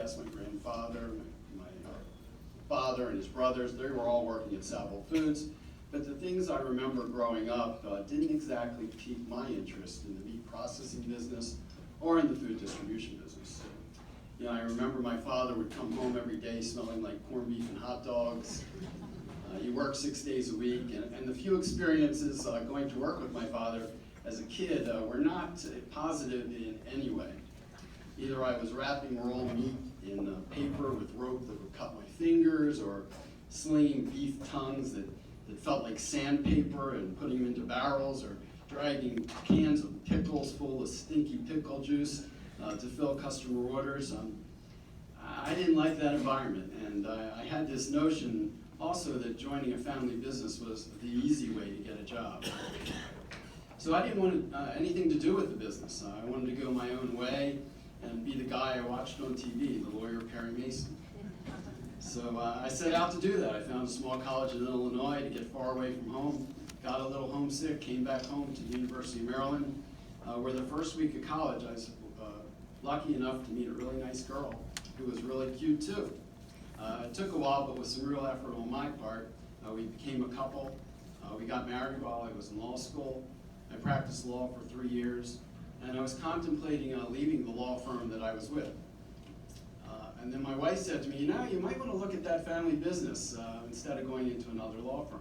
past, my grandfather, my father and his brothers, they were all working at Saval Foods. But the things I remember growing up didn't exactly pique my interest in the meat processing business or in the food distribution business. You know, I remember my father would come home every day smelling like corned beef and hot dogs. He worked 6 days a week, and the few experiences going to work with my father as a kid were not positive in any way. Either I was wrapping raw meat in paper with rope that would cut my fingers, or slinging beef tongues that felt like sandpaper and putting them into barrels, or dragging cans of pickles full of stinky pickle juice to fill customer orders. I didn't like that environment, and I had this notion also that joining a family business was the easy way to get a job. So I didn't want anything to do with the business. I wanted to go my own way and be the guy I watched on TV, the lawyer Perry Mason. So I set out to do that. I found a small college in Illinois to get far away from home, got a little homesick, came back home to the University of Maryland, where the first week of college I was lucky enough to meet a really nice girl who was really cute too. It took a while, but with some real effort on my part, we became a couple. We got married while I was in law school. I practiced law for 3 years, and I was contemplating leaving the law firm that I was with. And then my wife said to me, you know, you might want to look at that family business instead of going into another law firm.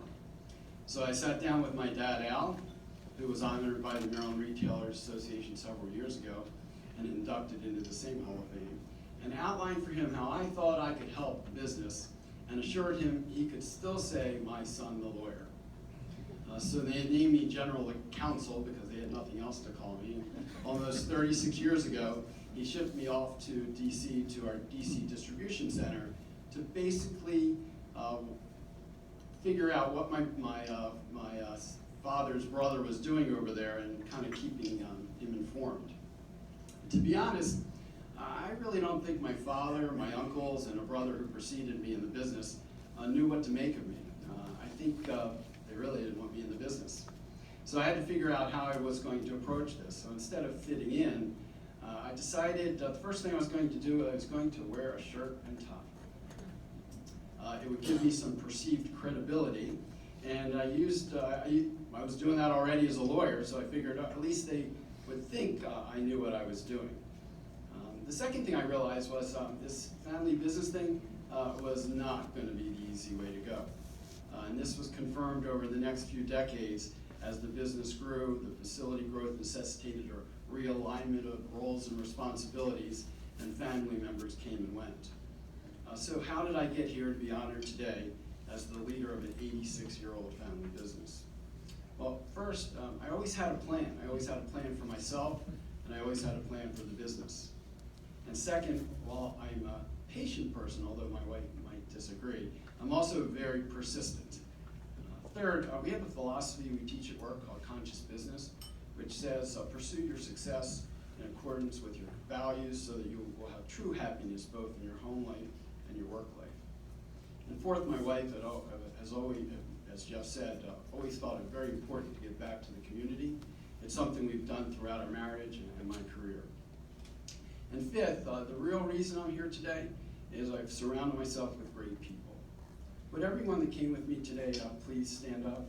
So I sat down with my dad, Al, who was honored by the Maryland Retailers Association several years ago and inducted into the same Hall of Fame, and outlined for him how I thought I could help the business, and assured him he could still say, my son the lawyer. So they named me general counsel because they had nothing else to call me. Almost 36 years ago, he shipped me off to DC, to our DC distribution center, to basically figure out what my father's brother was doing over there and kind of keeping him informed. To be honest, I really don't think my father, my uncles, and a brother who preceded me in the business knew what to make of me. I think they really didn't want me in the business. So I had to figure out how I was going to approach this. So instead of fitting in, I decided the first thing I was going to do, I was going to wear a shirt and tie. It would give me some perceived credibility, and I was doing that already as a lawyer, so I figured at least they would think I knew what I was doing. The second thing I realized was this family business thing was not going to be the easy way to go. And this was confirmed over the next few decades as the business grew. The facility growth necessitated a realignment of roles and responsibilities, and family members came and went. So how did I get here to be honored today as the leader of an 86-year-old family business? Well, first, I always had a plan. I always had a plan for myself, and I always had a plan for the business. And second, while I'm a patient person, although my wife might disagree, I'm also very persistent. Third, we have a philosophy we teach at work called conscious business, which says pursue your success in accordance with your values so that you will have true happiness both in your home life and your work life. And fourth, my wife has always, as Jeff said, always thought it very important to give back to the community. It's something we've done throughout our marriage and my career. And fifth, the real reason I'm here today is I've surrounded myself with great people. Would everyone that came with me today please stand up?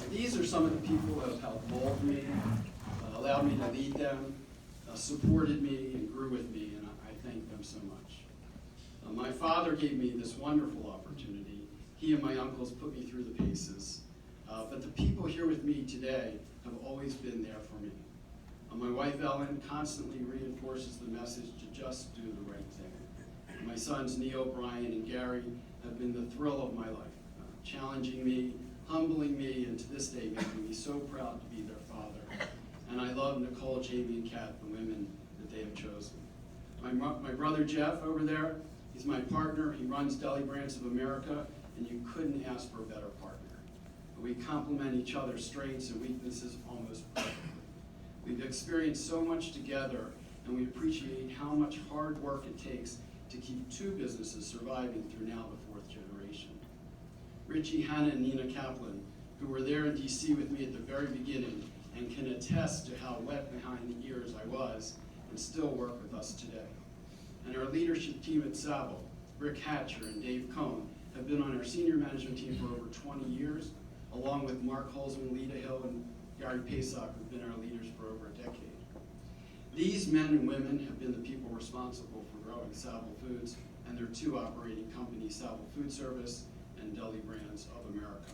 These are some of the people who have helped mold me, allowed me to lead them, supported me, and grew with me, and I thank them so much. My father gave me this wonderful opportunity. He and my uncles put me through the paces. But the people here with me today have always been there for me. My wife Ellen constantly reinforces the message to just do the right thing. My sons Neil, Brian, and Gary have been the thrill of my life, challenging me, humbling me, and to this day making me so proud to be their father. And I love Nicole, Jamie, and Kat, the women that they have chosen. My brother Jeff over there, he's my partner. He runs Deli Brands of America, and you couldn't ask for a better partner. We complement each other's strengths and weaknesses almost perfectly. We've experienced so much together, and we appreciate how much hard work it takes to keep two businesses surviving through now the fourth generation. Richie, Hannah, and Nina Kaplan, who were there in DC with me at the very beginning and can attest to how wet behind the ears I was and still work with us today. And our leadership team at Saval, Rick Hatcher and Dave Cohn, have been on our senior management team for over 20 years, along with Mark Holzman, Lita Hill, and Gary Pasock, who've been our leaders for over a decade. These men and women have been the people responsible for growing Saval Foods and their two operating companies, Saval Food Service and Deli Brands of America.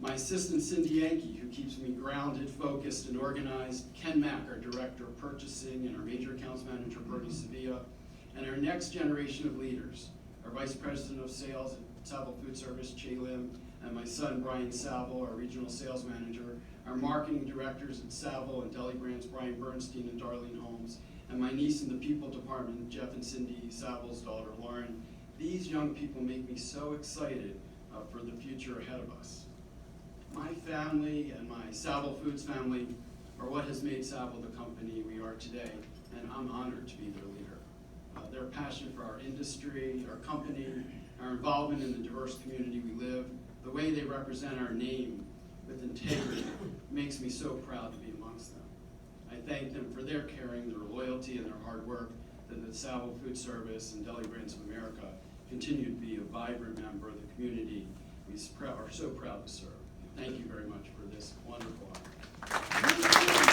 My assistant, Cindy Yankee, who keeps me grounded, focused, and organized, Ken Mack, our Director of Purchasing, and our Major Accounts Manager, Bertie Sevilla, and our next generation of leaders, our Vice President of Sales at Saval Food Service, Che Lim, and my son, Brian Saval, our Regional Sales Manager, our Marketing Directors at Saval and Deli Brands, Brian Bernstein and Darlene Holmes, and my niece in the People Department, Jeff and Cindy, Saval's daughter, Lauren. These young people make me so excited for the future ahead of us. My family and my Saval Foods family are what has made Saval the company we are today, and I'm honored to be their leader. Their passion for our industry, our company, our involvement in the diverse community we live, the way they represent our name with integrity makes me so proud to be amongst them. I thank them for their caring, their loyalty, and their hard work that the Saval Food Service and Deli Brands of America continue to be a vibrant member of the community we are so proud to serve. Thank you very much for this wonderful honor.